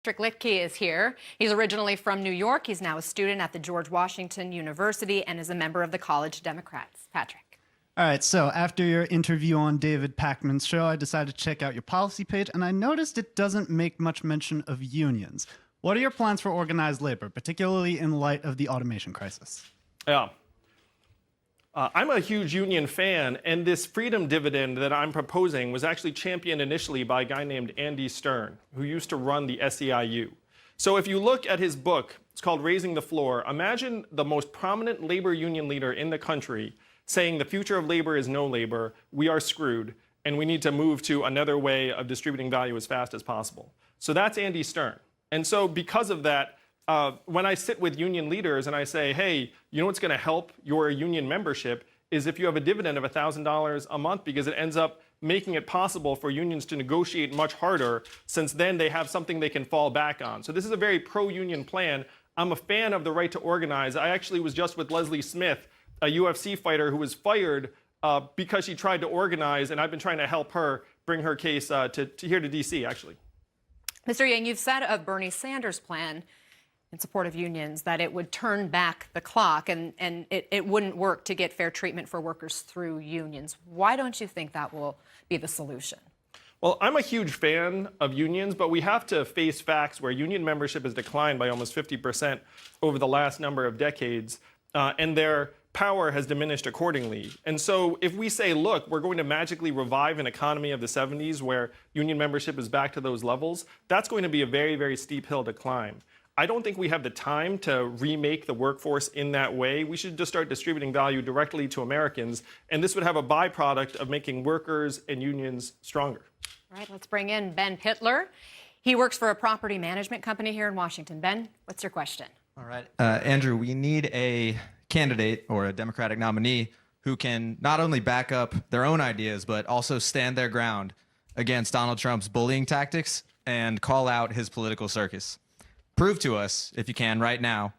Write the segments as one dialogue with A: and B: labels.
A: Patrick Litkey is here. He's originally from New York. He's now a student at the George Washington University and is a member of the College Democrats. Patrick.
B: All right, so after your interview on David Pakman's show, I decided to check out your policy page, and I noticed it doesn't make much mention of unions. What are your plans for organized labor, particularly in light of the automation crisis?
C: Yeah. I'm a huge union fan, and this freedom dividend that I'm proposing was actually championed initially by a guy named Andy Stern, who used to run the SEIU. So if you look at his book, it's called Raising the Floor, imagine the most prominent labor union leader in the country saying the future of labor is no labor, we are screwed, and we need to move to another way of distributing value as fast as possible. So that's Andy Stern. And so because of that, when I sit with union leaders and I say, hey, you know what's going to help your union membership is if you have a dividend of $1,000 a month, because it ends up making it possible for unions to negotiate much harder, since then they have something they can fall back on. So this is a very pro-union plan. I'm a fan of the right to organize. I actually was just with Leslie Smith, a UFC fighter who was fired because she tried to organize, and I've been trying to help her bring her case here to D.C., actually.
A: Mr. Yang, you've said of Bernie Sanders' plan in support of unions that it would turn back the clock and it wouldn't work to get fair treatment for workers through unions. Why don't you think that will be the solution?
C: Well, I'm a huge fan of unions, but we have to face facts where union membership has declined by almost 50% over the last number of decades, and their power has diminished accordingly. And so if we say, look, we're going to magically revive an economy of the 70s where union membership is back to those levels, that's going to be a very, very steep hill to climb. I don't think we have the time to remake the workforce in that way. We should just start distributing value directly to Americans, and this would have a byproduct of making workers and unions stronger.
A: All right, let's bring in Ben Pittler. He works for a property management company here in Washington. Ben, what's your question?
D: All right. Andrew, we need a candidate or a Democratic nominee who can not only back up their own ideas, but also stand their ground against Donald Trump's bullying tactics and call out his political circus. Prove to us, if you can, right now,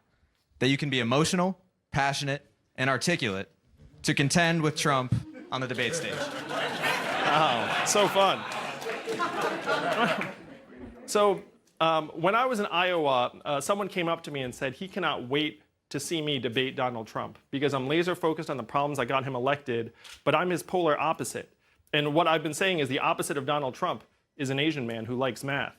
D: that you can be emotional, passionate, and articulate to contend with Trump on the debate stage.
C: Wow, so fun. So when I was in Iowa, someone came up to me and said he cannot wait to see me debate Donald Trump because I'm laser focused on the problems that got him elected, but I'm his polar opposite. And what I've been saying is the opposite of Donald Trump is an Asian man who likes math.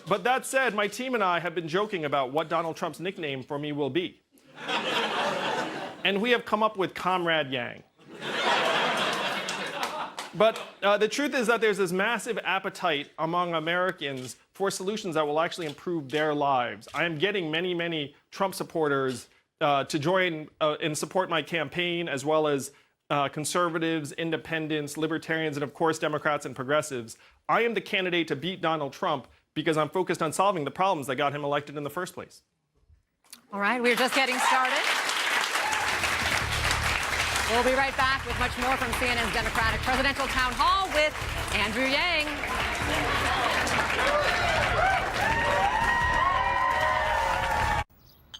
C: But that said, my team and I have been joking about what Donald Trump's nickname for me will be. And we have come up with Comrade Yang. But the truth is that there's this massive appetite among Americans for solutions that will actually improve their lives. I am getting many, many Trump supporters to join and support my campaign, as well as conservatives, independents, libertarians, and of course, Democrats and progressives. I am the candidate to beat Donald Trump because I'm focused on solving the problems that got him elected in the first place.
A: All right, we're just getting started. We'll be right back with much more from CNN's Democratic Presidential Town Hall with Andrew Yang.